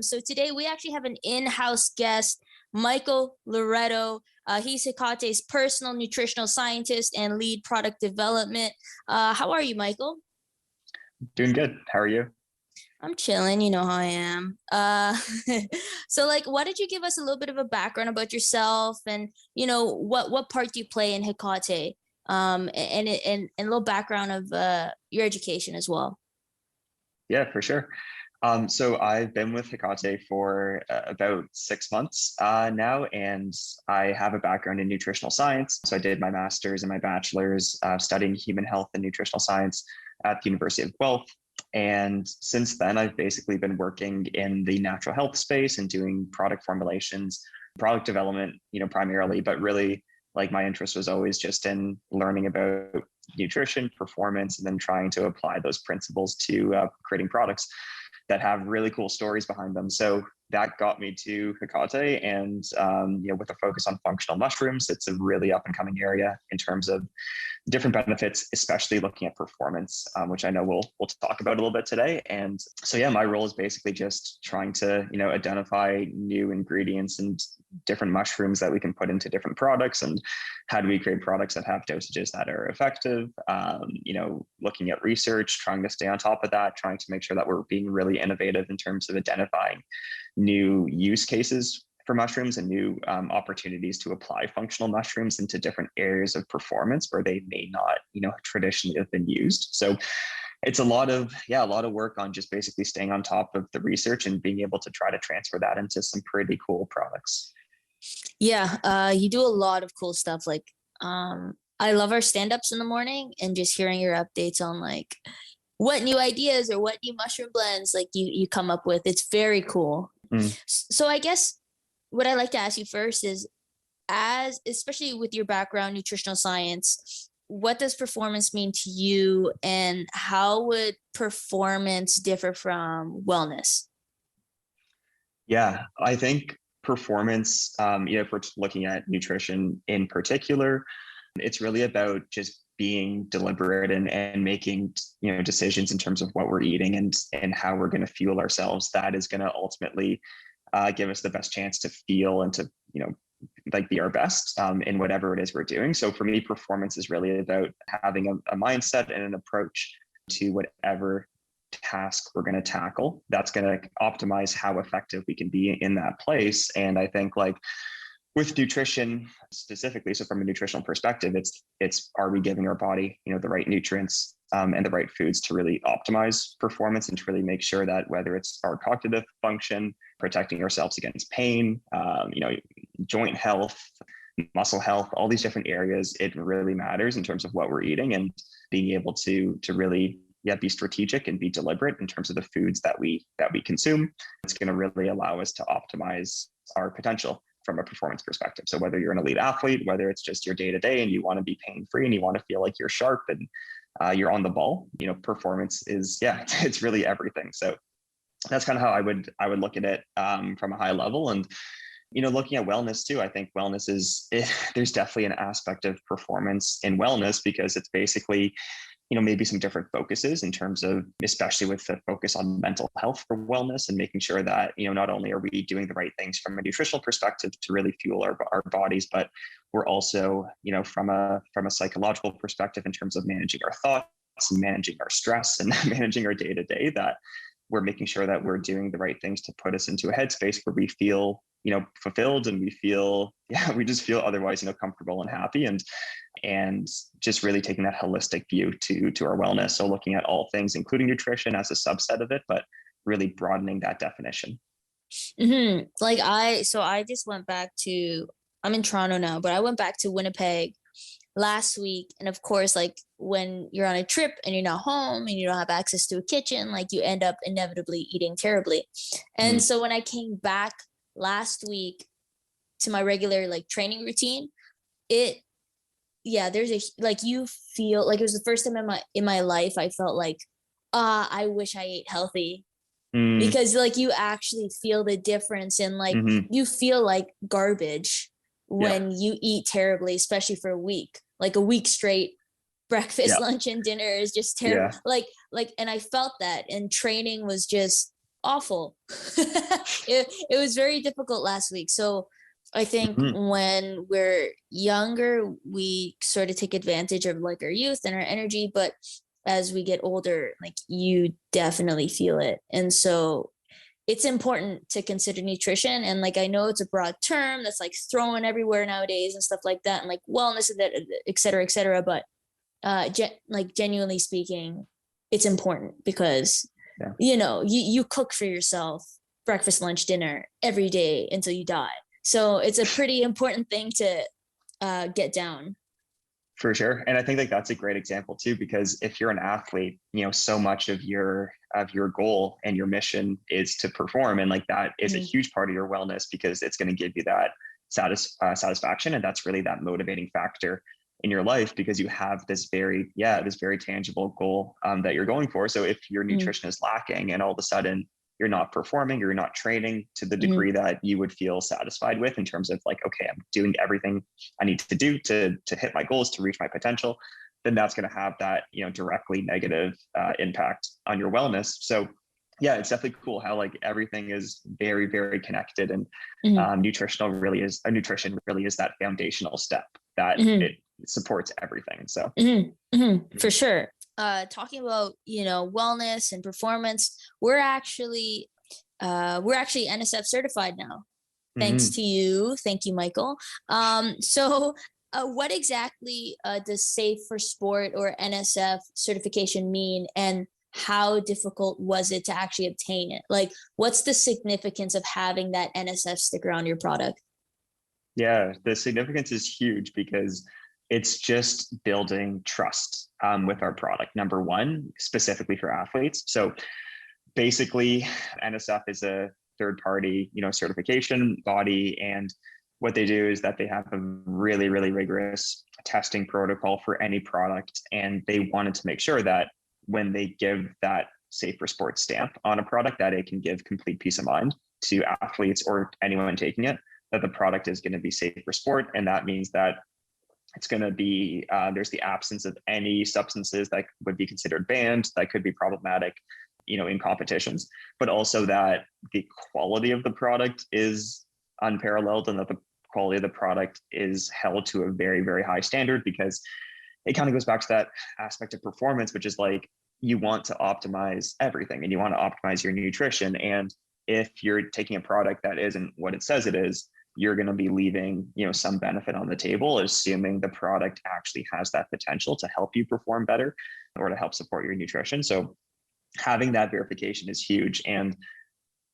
So today we actually have an in-house guest, Michael Loreto. He's Hecate's personal nutritional scientist and lead product development. How are you, Michael? Doing good. How are you? I'm chilling. You know how I am. So why don't you give us a little bit of a background about yourself and, what part do you play in Hecate? And a little background of your education as well. Yeah, for sure. So I've been with Hecate for about 6 months now, and I have a background in nutritional science. So I did my master's and my bachelor's studying human health and nutritional science at the University of Guelph. And since then, I've basically been working in the natural health space and doing product formulations, product development, primarily, but really like my interest was always just in learning about nutrition, performance, and then trying to apply those principles to creating products that have really cool stories behind them. So that got me to Hecate, and with a focus on functional mushrooms, it's a really up and coming area in terms of different benefits, especially looking at performance, which I know we'll talk about a little bit today. And so, yeah, my role is basically just trying to, identify new ingredients and different mushrooms that we can put into different products, and how do we create products that have dosages that are effective, looking at research, trying to stay on top of that, trying to make sure that we're being really innovative in terms of identifying new use cases for mushrooms and new opportunities to apply functional mushrooms into different areas of performance where they may not, traditionally have been used. So it's a lot of work on just basically staying on top of the research and being able to try to transfer that into some pretty cool products. Yeah, you do a lot of cool stuff. I love our stand-ups in the morning and just hearing your updates on what new ideas or what new mushroom blends you come up with. It's very cool. So I guess what I'd like to ask you first is, especially with your background, nutritional science, what does performance mean to you, and how would performance differ from wellness? Yeah, I think performance, if we're looking at nutrition in particular, it's really about just being deliberate and making, decisions in terms of what we're eating and how we're going to fuel ourselves. That is going to ultimately give us the best chance to feel and to, be our best in whatever it is we're doing. So for me, performance is really about having a mindset and an approach to whatever task we're going to tackle that's going to optimize how effective we can be in that place. And I think with nutrition specifically, so from a nutritional perspective, it's are we giving our body, the right nutrients and the right foods to really optimize performance and to really make sure that whether it's our cognitive function, protecting ourselves against pain, joint health, muscle health, all these different areas, it really matters in terms of what we're eating and being able to really be strategic and be deliberate in terms of the foods that we consume. It's going to really allow us to optimize our potential from a performance perspective. So whether you're an elite athlete, whether it's just your day-to-day and you want to be pain-free and you want to feel like you're sharp and you're on the ball, performance is, it's really everything. So that's kind of how I would look at it from a high level. And, looking at wellness too, I think wellness there's definitely an aspect of performance in wellness because it's basically, maybe some different focuses in terms of, especially with the focus on mental health for wellness and making sure that, not only are we doing the right things from a nutritional perspective to really fuel our bodies, but we're also, from a psychological perspective in terms of managing our thoughts and managing our stress and managing our day-to-day, that we're making sure that we're doing the right things to put us into a headspace where we feel, fulfilled and we just feel otherwise, comfortable and happy and just really taking that holistic view to our wellness. So looking at all things, including nutrition as a subset of it, but really broadening that definition. Mm-hmm. I just went back to, I'm in Toronto now, but I went back to Winnipeg last week. And of course, when you're on a trip and you're not home and you don't have access to a kitchen, you end up inevitably eating terribly. And so when I came back last week to my regular training routine, there's you feel it was the first time in my life I felt I wish I ate healthy, because you actually feel the difference in you feel like garbage when you eat terribly, especially for a week straight. Breakfast, lunch, and dinner is just terrible. And I felt that, and training was just awful. It was very difficult last week. So I think Mhm. when we're younger, we sort of take advantage of like our youth and our energy, but as we get older, like you definitely feel it. And so it's important to consider nutrition. And like I know it's a broad term that's like thrown everywhere nowadays and stuff like that, and like wellness and that, et cetera, et cetera. But like genuinely speaking, it's important because Yeah. you cook for yourself breakfast, lunch, dinner every day until you die. So it's a pretty important thing to get down. For sure. And I think like that's a great example too, because if you're an athlete, so much of your goal and your mission is to perform. And like that is a Mhm. huge part of your wellness because it's going to give you that satisfaction. And that's really that motivating factor in your life because you have this very tangible goal that you're going for. So if your Mhm. nutrition is lacking and all of a sudden you're not performing, you're not training to the Mhm. degree that you would feel satisfied with in terms of like, okay, I'm doing everything I need to do to hit my goals, to reach my potential, then that's going to have that, directly negative impact on your wellness. So yeah, it's definitely cool how like everything is very, very connected, and Mhm. nutrition really is that foundational step that Mhm. it supports everything. So Mhm. Mhm. For mhm. sure. Talking about wellness and performance, we're actually NSF certified now. Thanks Mhm. to you. Thank you, Michael. So, what exactly does Safe for Sport or NSF certification mean, and how difficult was it to actually obtain it? Like, what's the significance of having that NSF sticker on your product? Yeah, the significance is huge because it's just building trust with our product. Number one, specifically for athletes. So basically, NSF is a third party, certification body, and what they do is that they have a really, really rigorous testing protocol for any product, and they wanted to make sure that when they give that safe for sports stamp on a product, that it can give complete peace of mind to athletes or anyone taking it, that the product is going to be safe for sport. And that means that it's going to be there's the absence of any substances that would be considered banned, that could be problematic, in competitions, but also that the quality of the product is unparalleled, and that the quality of the product is held to a very, very high standard, because it kind of goes back to that aspect of performance, which is like you want to optimize everything and you want to optimize your nutrition. And if you're taking a product that isn't what it says it is, you're going to be leaving, some benefit on the table, assuming the product actually has that potential to help you perform better or to help support your nutrition. So having that verification is huge. And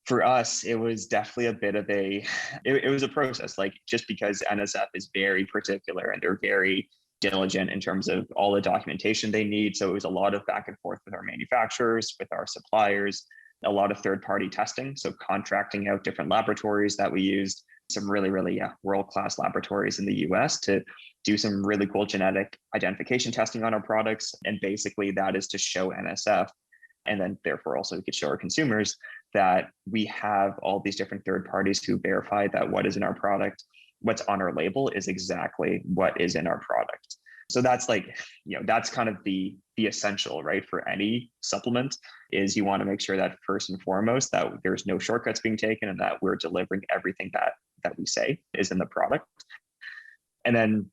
for us, it was definitely a bit of it was a process, like just because NSF is very particular and they're very diligent in terms of all the documentation they need. So it was a lot of back and forth with our manufacturers, with our suppliers, a lot of third-party testing. So contracting out different laboratories that we used, some really, really world-class laboratories in the US to do some really cool genetic identification testing on our products. And basically that is to show NSF, and then therefore also we could show our consumers that we have all these different third parties who verify that what is in our product, what's on our label is exactly what is in our product. So that's like, that's kind of the essential, right? For any supplement is you want to make sure that first and foremost that there's no shortcuts being taken and that we're delivering everything that we say is in the product. And then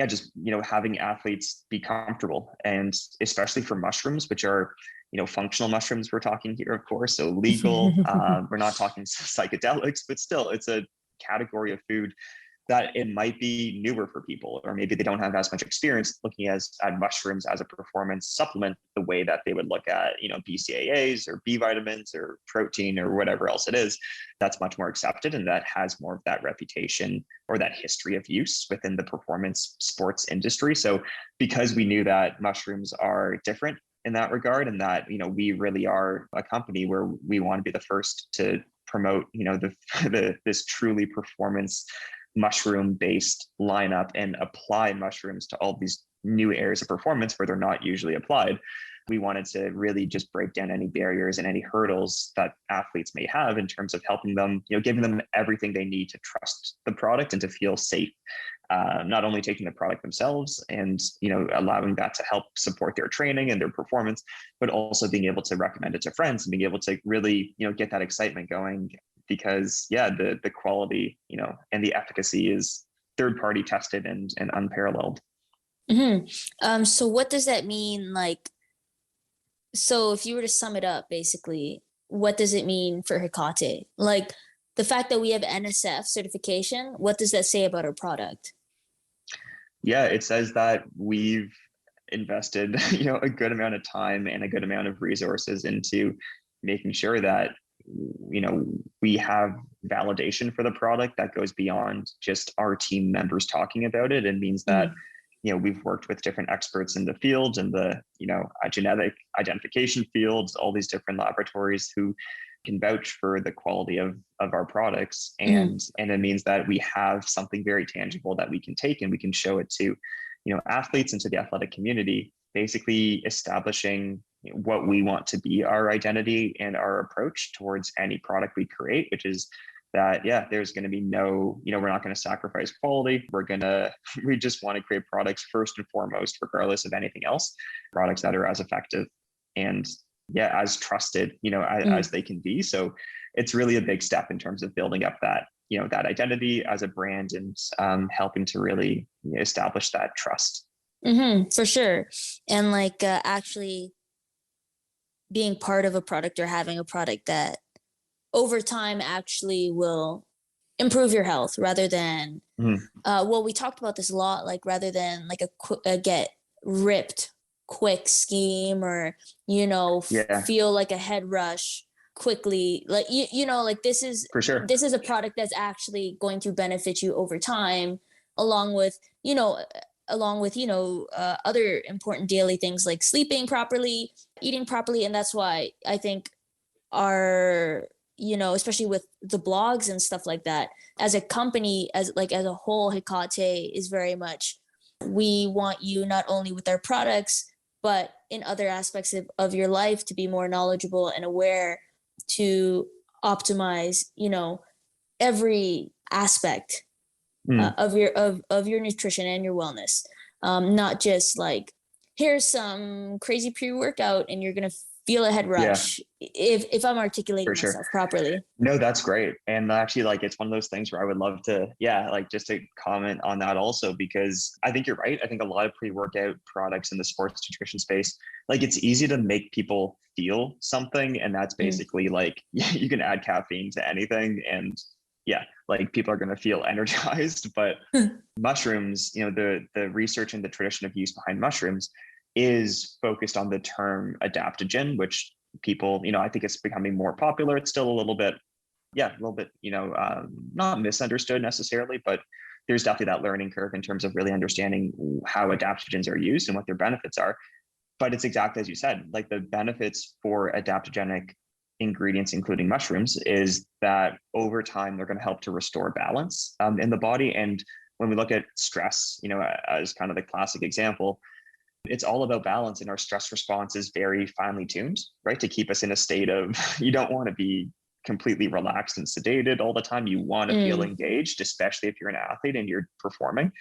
just having athletes be comfortable, and especially for mushrooms, which are functional mushrooms we're talking here, of course, so legal. We're not talking psychedelics, but still it's a category of food that it might be newer for people, or maybe they don't have as much experience looking at mushrooms as a performance supplement the way that they would look at BCAAs or B vitamins or protein or whatever else it is. That's much more accepted, and that has more of that reputation or that history of use within the performance sports industry. So because we knew that mushrooms are different in that regard, and that we really are a company where we want to be the first to promote this truly performance mushroom based lineup and apply mushrooms to all these new areas of performance where they're not usually applied. We wanted to really just break down any barriers and any hurdles that athletes may have in terms of helping them, giving them everything they need to trust the product and to feel safe not only taking the product themselves and, you know, allowing that to help support their training and their performance, but also being able to recommend it to friends and being able to really, you know, get that excitement going. Because yeah, the quality, you know, and the efficacy is third party tested and unparalleled. So what does that mean? Like, so if you were to sum it up, basically, what does it mean for Hecate? Like the fact that we have NSF certification, what does that say about our product? Yeah, it says that we've invested, you know, a good amount of time and a good amount of resources into making sure that, you know, we have validation for the product that goes beyond just our team members talking about it, and means that, Mm, you know, we've worked with different experts in the field and the, you know, genetic identification fields, all these different laboratories who can vouch for the quality of our products. mm, And it means that we have something very tangible that we can take and we can show it to, you know, athletes and to the athletic community, basically establishing what we want to be our identity and our approach towards any product we create, which is that, yeah, there's going to be no, you know, we're not going to sacrifice quality. We just want to create products first and foremost, regardless of anything else, products that are as effective and, yeah, as trusted, you know, as mm. they can be. So it's really a big step in terms of building up that, you know, that identity as a brand, and helping to really establish that trust. For sure. And like actually being part of a product or having a product that over time actually will improve your health rather than Mhm. well, we talked about this a lot, like rather than like a get ripped quick scheme, or Yeah, feel like a head rush quickly, like like for sure. this is a product that's actually going to benefit you over time, along with other important daily things like sleeping properly, eating properly. And that's why I think our especially with the blogs and stuff like that, as a company, as a whole, Hecate is very much, we want you not only with our products but in other aspects of your life to be more knowledgeable and aware, to optimize every aspect Mm. of your nutrition and your wellness. Not just like, here's some crazy pre-workout and you're gonna feel a head Yeah, rush, if I'm for articulating sure. myself properly. No, that's great. And actually, like, it's one of those things where I would love to, yeah, like just to comment on that also, because I think you're right. I think a lot of pre-workout products in the sports nutrition space, like, it's easy to make people feel something. And that's Mm. basically like, you can add caffeine to anything. And yeah, like people are going to feel energized. But mushrooms, you know, the research and the tradition of use behind mushrooms is focused on the term adaptogen, which people, you know, I think it's becoming more popular. It's still a little bit, yeah, a little bit, you know, not misunderstood necessarily, but there's definitely that learning curve in terms of really understanding how adaptogens are used and what their benefits are. But it's exactly as you said, like the benefits for adaptogenic ingredients, including mushrooms, is that over time they're going to help to restore balance in the body. And when we look at stress, you know, as kind of the classic example, it's all about balance, and our stress response is very finely tuned, right? To keep us in a state of, you don't want to be completely relaxed and sedated all the time. You want to feel Mm, engaged, especially if you're an athlete and you're performing.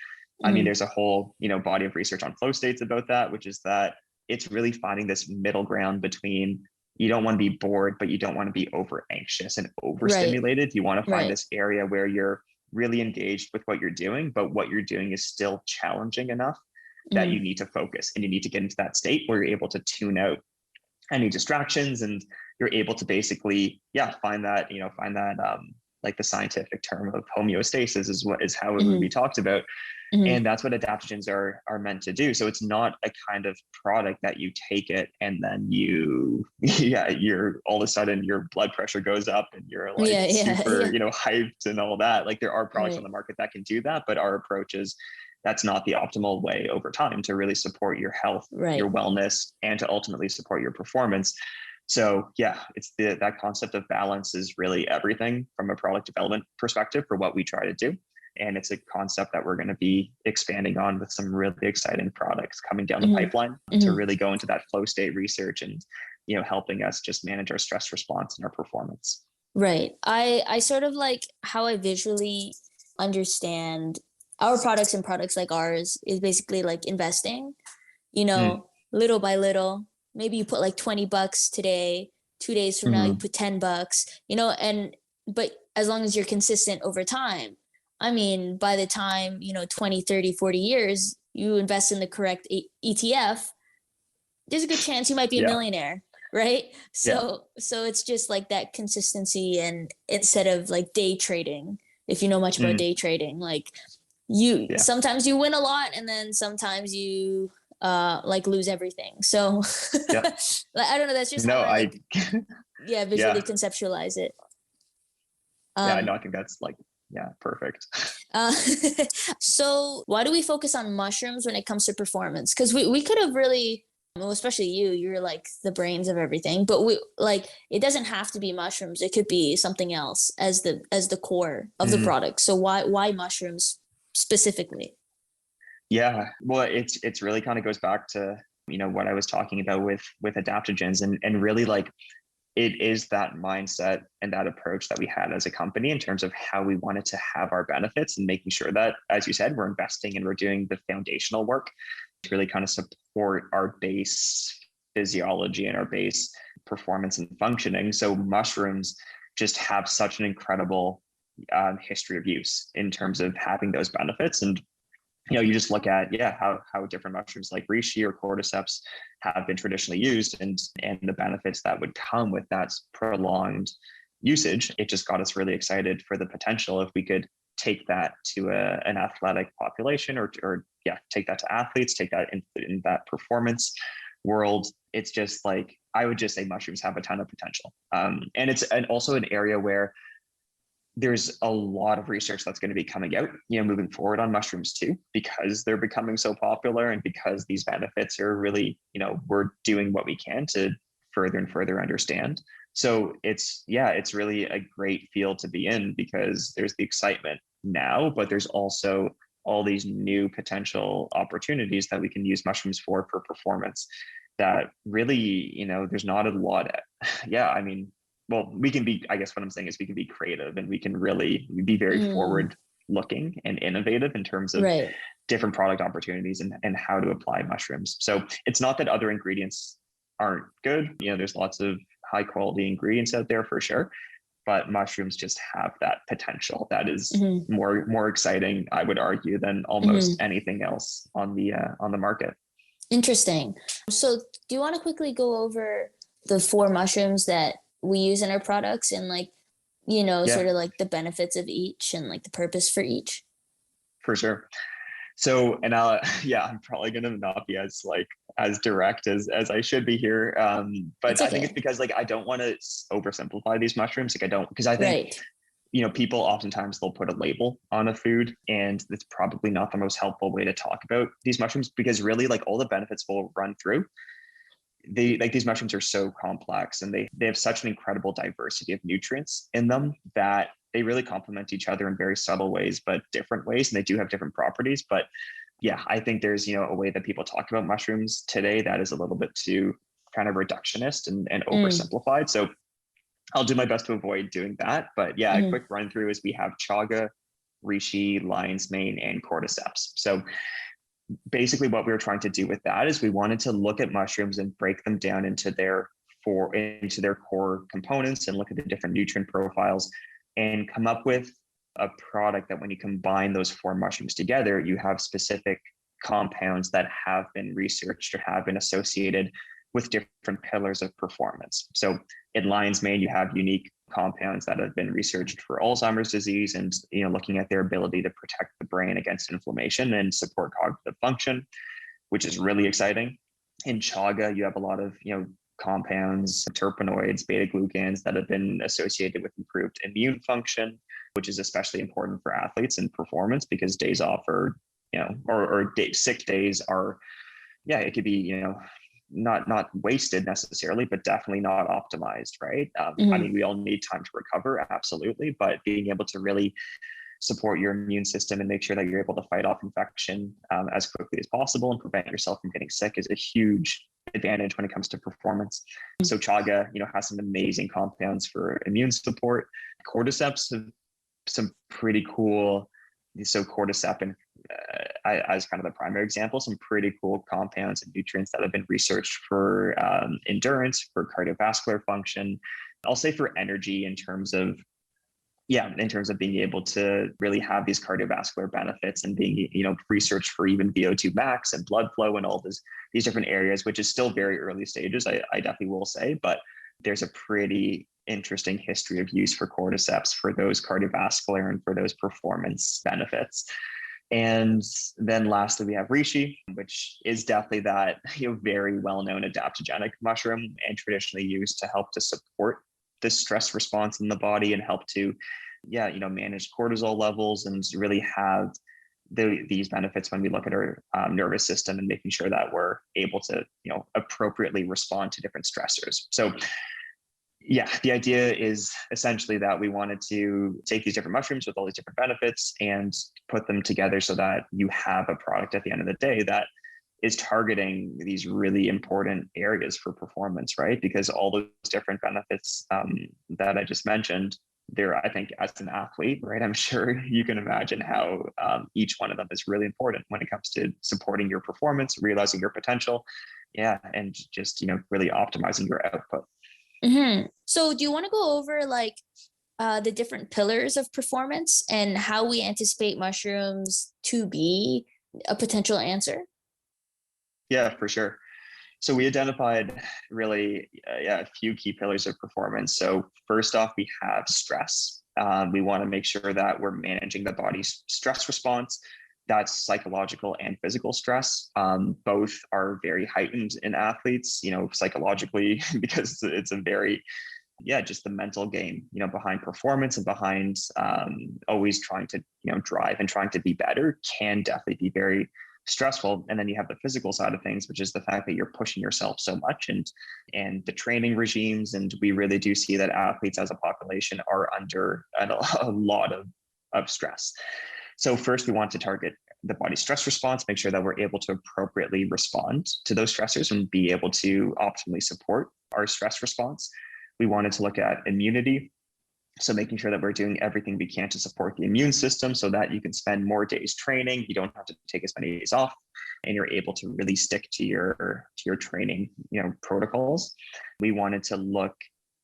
I mean, mm, there's a whole, you know, body of research on flow states about that, which is that it's really finding this middle ground between, you don't want to be bored, but you don't want to be over anxious and right, overstimulated. You want to find right. this area where you're really engaged with what you're doing, but what you're doing is still challenging enough that you Mm, need to focus, and you need to get into that state where you're able to tune out any distractions, and you're able to basically, yeah, find that, you know, like the scientific term of homeostasis is how it would be mm, talked about. mm. And that's what adaptogens are meant to do. So it's not a kind of product that you take it and then you yeah, you're all of a sudden your blood pressure goes up and you're like Yeah, yeah, super, yeah. you know, hyped and all that. Like there are products on Right, the market that can do that, but our approach is that's not the optimal way over time to really support your health, your right. wellness, and to ultimately support your performance. So yeah, it's that concept of balance is really everything from a product development perspective for what we try to do. And it's a concept that we're going to be expanding on with some really exciting products coming down the Hmm. pipeline to Hmm. really go into that flow state research and, you know, helping us just manage our stress response and our performance. Right. I sort of like how I visually understand our products and products like ours is basically like investing, Mm. little by little. Maybe you put like $20 today, 2 days from now, you Mm-hmm. put $10, but as long as you're consistent over time, I mean, by the time, 20, 30, 40 years, you invest in the correct ETF, there's a good chance you might be a Yeah. millionaire, right? Yeah. So it's just like that consistency, and instead of like day trading, if you know much about Mm. day trading, like you Yeah. sometimes you win a lot and then sometimes you like lose everything. So Yeah. like, I don't know, that's just how No, I I, like, yeah, visually yeah. conceptualize it. Yeah. um No, I think that's like, yeah, perfect. uh so why do we focus on mushrooms when it comes to performance? Because we could have really, well, especially you're like the brains of everything, but we like, it doesn't have to be mushrooms, it could be something else as the core of the Mm. product. So why mushrooms specifically? Yeah. Well, it's really kind of goes back to, what I was talking about with adaptogens, and really like it is that mindset and that approach that we had as a company in terms of how we wanted to have our benefits, and making sure that, as you said, we're investing and we're doing the foundational work to really kind of support our base physiology and our base performance and functioning. So mushrooms just have such an incredible history of use in terms of having those benefits. And you just look at how different mushrooms like reishi or cordyceps have been traditionally used, and the benefits that would come with that prolonged usage. It just got us really excited for the potential if we could take that to an athletic population, or take that to athletes, take that in that performance world. It's just like, I would just say mushrooms have a ton of potential, and it's also an area where there's a lot of research that's going to be coming out, moving forward on mushrooms too, because they're becoming so popular, and because these benefits are really, we're doing what we can to further and further understand. So it's really a great field to be in, because there's the excitement now, but there's also all these new potential opportunities that we can use mushrooms for performance, that really, there's not a lot. Yeah, I mean, well, we can be, I guess what I'm saying is we can be creative, and we can really be very Mm, forward looking and innovative in terms of right. different product opportunities, and how to apply mushrooms. So it's not that other ingredients aren't good. There's lots of high quality ingredients out there for sure, but mushrooms just have that potential that is Hmm. more exciting, I would argue, than almost Hmm. anything else on the market. Interesting. So do you want to quickly go over the four mushrooms that we use in our products, and like, Yeah, sort of like the benefits of each and like the purpose for each? for sure. So, and I'll, yeah, I'm probably going to not be as direct as I should be here. But It's I think it's okay. because like, I don't want to oversimplify these mushrooms. Like I don't, because I think, Right. people oftentimes they'll put a label on a food, and it's probably not the most helpful way to talk about these mushrooms, because really like all the benefits will run through. These mushrooms are so complex, and they have such an incredible diversity of nutrients in them, that they really complement each other in very subtle ways, but different ways, and they do have different properties. But yeah, I think there's a way that people talk about mushrooms today that is a little bit too kind of reductionist and Mm, oversimplified. So I'll do my best to avoid doing that. But yeah, a hmm. quick run through is we have chaga, reishi, lion's mane, and cordyceps. So basically what we were trying to do with that is we wanted to look at mushrooms and break them down into their core components, and look at the different nutrient profiles, and come up with a product that when you combine those four mushrooms together, you have specific compounds that have been researched or have been associated with different pillars of performance. So in lion's mane, you have unique compounds that have been researched for Alzheimer's disease, and looking at their ability to protect the brain against inflammation and support cognitive function, which is really exciting. In chaga, you have a lot of compounds, terpenoids, beta glucans that have been associated with improved immune function, which is especially important for athletes and performance, because days off are sick days are, yeah, it could be not wasted necessarily, but definitely not optimized, right? I Hmm. mean, we all need time to recover, absolutely, but being able to really support your immune system and make sure that you're able to fight off infection as quickly as possible and prevent yourself from getting sick is a huge advantage when it comes to performance. So chaga, has some amazing compounds for immune support. Cordyceps have some pretty cool. So cordyceps as kind of the primary example, some pretty cool compounds and nutrients that have been researched for endurance, for cardiovascular function. I'll say for energy in terms of being able to really have these cardiovascular benefits and being, researched for even VO2 max and blood flow and all these different areas, which is still very early stages, I definitely will say, but there's a pretty interesting history of use for cordyceps for those cardiovascular and for those performance benefits. And then lastly, we have reishi, which is definitely that very well-known adaptogenic mushroom and traditionally used to help to support the stress response in the body and help to, manage cortisol levels and really have these benefits when we look at our nervous system and making sure that we're able to, appropriately respond to different stressors. So the idea is essentially that we wanted to take these different mushrooms with all these different benefits and put them together so that you have a product at the end of the day that is targeting these really important areas for performance, right? Because all those different benefits that I just mentioned, I think as an athlete, right, I'm sure you can imagine how each one of them is really important when it comes to supporting your performance, realizing your potential, and just, really optimizing your output. Mm-hmm. So do you want to go over the different pillars of performance and how we anticipate mushrooms to be a potential answer? Yeah, for sure. So we identified really a few key pillars of performance. So first off, we have stress. We want to make sure that we're managing the body's stress response. That's psychological and physical stress. Both are very heightened in athletes, psychologically, because it's a very, just the mental game, behind performance and behind always trying to, drive and trying to be better can definitely be very stressful. And then you have the physical side of things, which is the fact that you're pushing yourself so much and the training regimes. And we really do see that athletes as a population are under a lot of stress. So first, we want to target the body's stress response, make sure that we're able to appropriately respond to those stressors and be able to optimally support our stress response. We wanted to look at immunity. So making sure that we're doing everything we can to support the immune system so that you can spend more days training. You don't have to take as many days off and you're able to really stick to your training, protocols. We wanted to look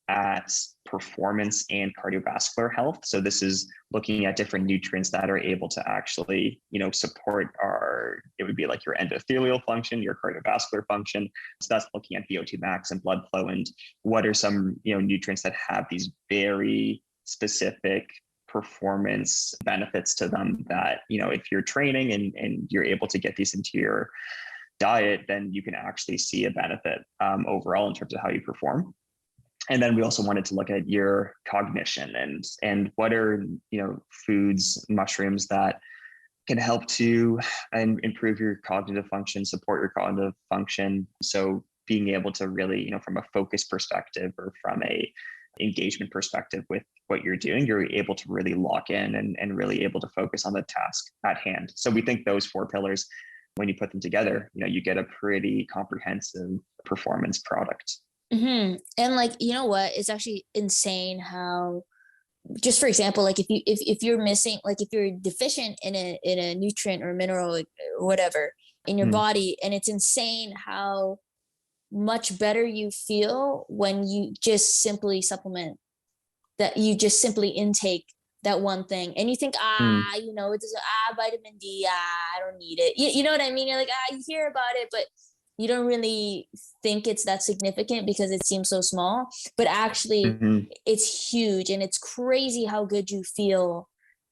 at performance and cardiovascular health. So this is looking at different nutrients that are able to actually, support it would be like your endothelial function, your cardiovascular function. So that's looking at VO2 max and blood flow and what are some, nutrients that have these very specific performance benefits to them that, if you're training and you're able to get these into your diet, then you can actually see a benefit overall in terms of how you perform. And then we also wanted to look at your cognition and what are, foods, mushrooms that can help to improve your cognitive function, support your cognitive function. So being able to really, from a focus perspective or from a engagement perspective with what you're doing, you're able to really lock in and really able to focus on the task at hand. So we think those 4 pillars, when you put them together, you get a pretty comprehensive performance product. Mm-hmm. And you know what? It's actually insane how, just for example, if you're missing, if you're deficient in a nutrient or mineral or whatever in your body, and it's insane how much better you feel when you just simply supplement, that you just simply intake that one thing, and you think, it's vitamin D, I don't need it. You know what I mean? You're like, you hear about it, but you don't really think it's that significant because it seems so small, but actually it's huge. And it's crazy how good you feel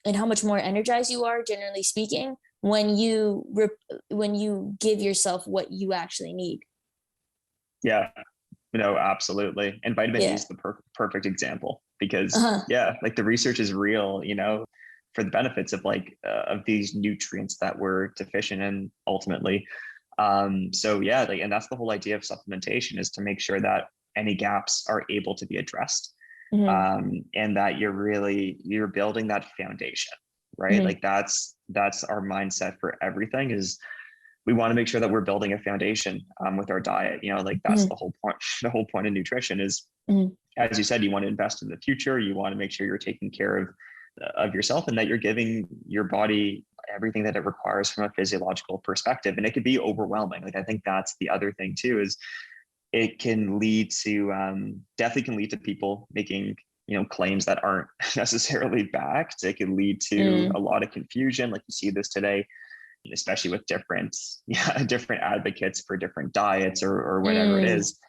and how much more energized you are, generally speaking, when you give yourself what you actually need. Yeah, absolutely. And vitamin D is the perfect example because the research is real, for the benefits of of these nutrients that we're deficient in ultimately. And that's the whole idea of supplementation, is to make sure that any gaps are able to be addressed. And that you're building that foundation, right? That's our mindset for everything, is we want to make sure that we're building a foundation with our diet. That's the whole point. The whole point of nutrition is, as you said, you want to invest in the future. You want to make sure you're taking care of of yourself, and that you're giving your body everything that it requires from a physiological perspective. And it could be overwhelming. Like, I think that's the other thing too, is it can lead to definitely can lead to people making claims that aren't necessarily backed. It can lead to a lot of confusion. Like, you see this today, especially with different advocates for different diets or whatever it is.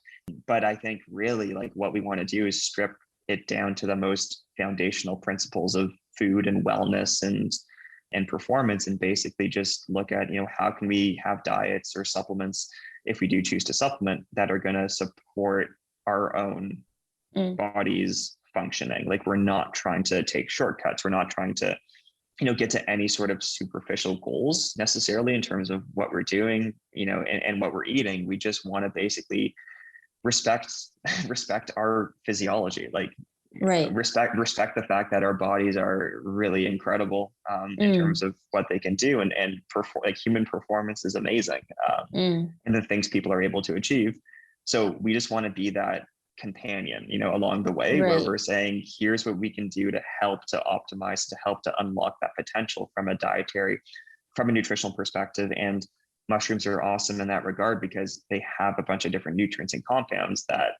But I think really, like, what we want to do is strip it down to the most foundational principles of food and wellness and performance, and basically just look at, how can we have diets or supplements, if we do choose to supplement, that are going to support our own body's functioning. Like, we're not trying to take shortcuts. We're not trying to, get to any sort of superficial goals necessarily in terms of what we're doing, and what we're eating. We just want to basically respect our physiology, like respect the fact that our bodies are really incredible in terms of what they can do, and like, human performance is amazing, and the things people are able to achieve. So we just want to be that companion, along the way, where we're saying, here's what we can do to help to optimize, to help to unlock that potential from a nutritional perspective. And mushrooms are awesome in that regard, because they have a bunch of different nutrients and compounds that,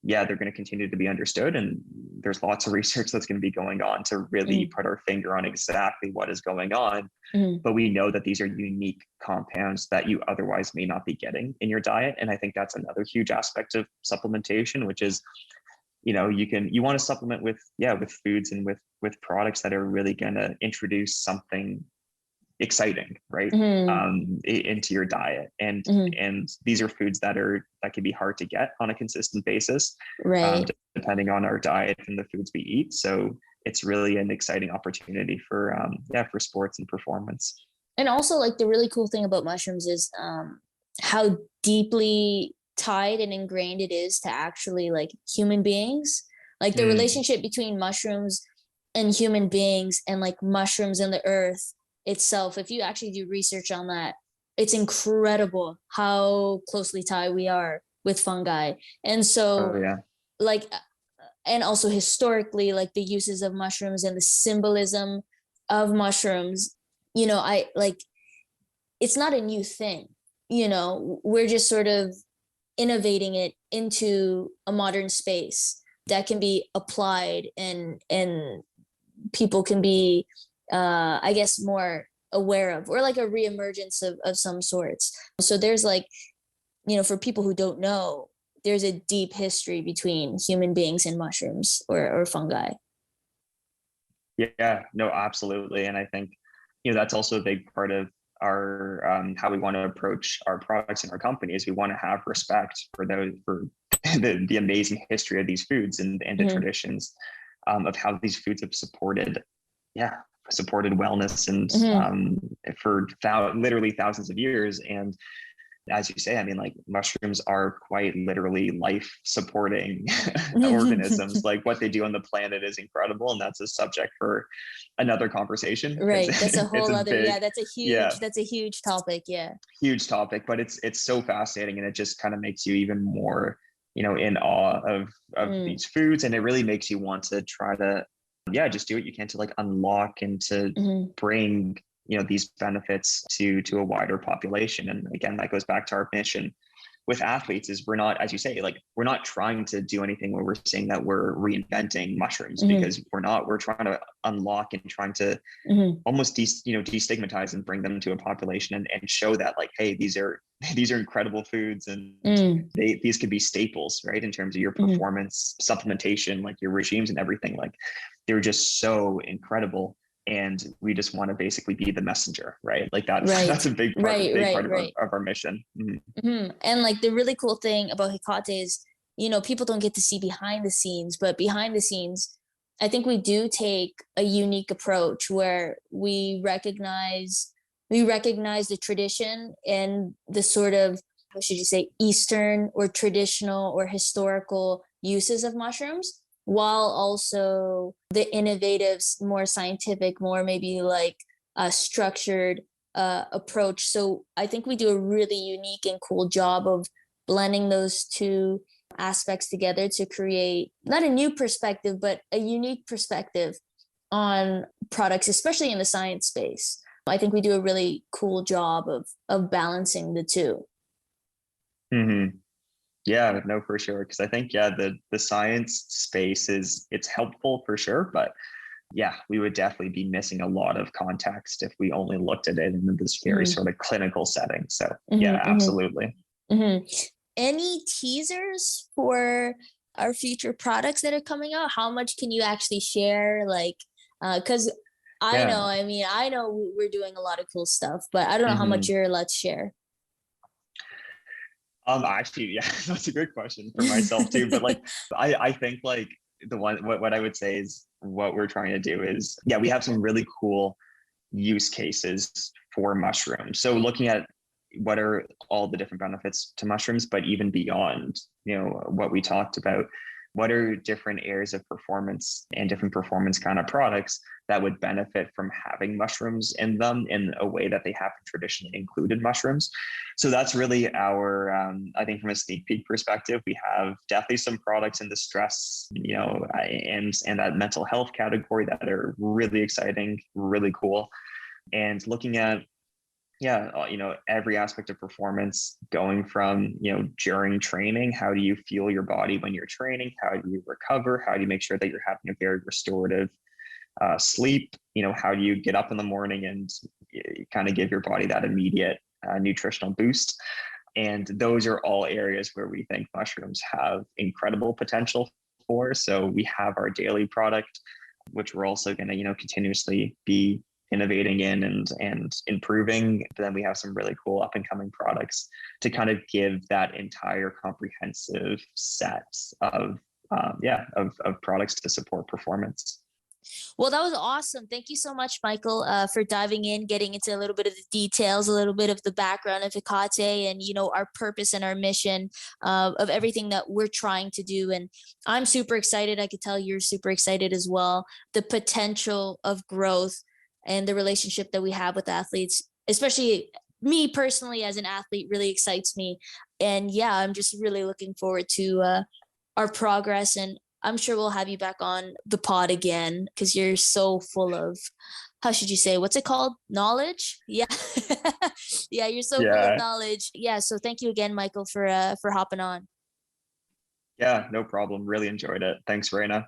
they're going to continue to be understood. And there's lots of research that's going to be going on to really put our finger on exactly what is going on. But we know that these are unique compounds that you otherwise may not be getting in your diet. And I think that's another huge aspect of supplementation, which is, you want to supplement with foods and with products that are really going to introduce something exciting, right, into your diet. And these are foods that can be hard to get on a consistent basis, depending on our diet and the foods we eat. So it's really an exciting opportunity for sports and performance. And also, like, the really cool thing about mushrooms is how deeply tied and ingrained it is to actually, like, human beings. Like, the relationship between mushrooms and human beings, and like mushrooms and the earth itself, if you actually do research on that, it's incredible how closely tied we are with fungi. And so like, and also historically, like, the uses of mushrooms and the symbolism of mushrooms, I like, it's not a new thing, we're just sort of innovating it into a modern space that can be applied, and people can be I guess more aware of, or like a reemergence of some sorts. So there's, like, for people who don't know, there's a deep history between human beings and mushrooms or fungi. Yeah, no, absolutely. And I think, that's also a big part of our how we want to approach our products and our companies. We want to have respect for the amazing history of these foods and the traditions of how these foods have supported wellness and for literally thousands of years. And as you say, I mean, like, mushrooms are quite literally life supporting organisms. Like, what they do on the planet is incredible, and that's a subject for another conversation. Right, that's a whole other that's a huge topic. Huge topic, but it's so fascinating, and it just kind of makes you even more in awe of these foods, and it really makes you want to try to just do what you can to, like, unlock and to bring these benefits to a wider population. And again, that goes back to our mission with athletes, is we're not, as you say, like, we're not trying to do anything where we're saying that we're reinventing mushrooms, because we're trying to unlock and trying to almost destigmatize and bring them to a population, and show that, like, hey, these are incredible foods, and these could be staples, right, in terms of your performance supplementation, like your regimes and everything. Like, they're just so incredible, and we just want to basically be the messenger, right? Like, that's a big part, of our mission. And like, the really cool thing about Hecate is, people don't get to see behind the scenes, but behind the scenes, I think we do take a unique approach where we recognize the tradition and the sort of, how should you say, Eastern or traditional or historical uses of mushrooms, while also the innovative, more scientific, more maybe like structured approach. So I think we do a really unique and cool job of blending those two aspects together to create not a new perspective, but a unique perspective on products, especially in the science space. I think we do a really cool job of balancing the two. Mm-hmm. Yeah, no, for sure. Because I think, yeah, the science space it's helpful for sure, but yeah, we would definitely be missing a lot of context if we only looked at it in this very Mm-hmm, sort of clinical setting. So yeah, mm-hmm, absolutely. mm-hmm. Any teasers for our future products that are coming out? How much can you actually share? Like, because Yeah. I know we're doing a lot of cool stuff, but I don't know how much Mm-hmm. you're allowed to share. Actually, yeah, that's a good question for myself too. But like, I think like what I would say is what we're trying to do is, yeah, we have some really cool use cases for mushrooms. So looking at what are all the different benefits to mushrooms, but even beyond, what we talked about, what are different areas of performance and different performance kind of products that would benefit from having mushrooms in them in a way that they haven't traditionally included mushrooms. So that's really our, I think from a sneak peek perspective, we have definitely some products in the stress, and that mental health category that are really exciting, really cool. And looking at, yeah, every aspect of performance, going from, during training, how do you feel your body when you're training? How do you recover? How do you make sure that you're having a very restorative sleep? How do you get up in the morning and kind of give your body that immediate nutritional boost? And those are all areas where we think mushrooms have incredible potential for. So we have our daily product, which we're also going to, continuously be innovating in and improving. But then we have some really cool up and coming products to kind of give that entire comprehensive set of products to support performance. Well, that was awesome. Thank you so much, Michael, for diving in, getting into a little bit of the details, a little bit of the background of Hecate, and our purpose and our mission of everything that we're trying to do. And I'm super excited. I could tell you're super excited as well. The potential of growth and the relationship that we have with athletes, especially me personally as an athlete, really excites me. And yeah, I'm just really looking forward to our progress, and I'm sure we'll have you back on the pod again because you're so full of, how should you say, what's it called? Knowledge? Yeah. Yeah, you're so full of Yeah. knowledge. Yeah, so thank you again, Michael, for hopping on. Yeah, no problem. Really enjoyed it. Thanks, Reina.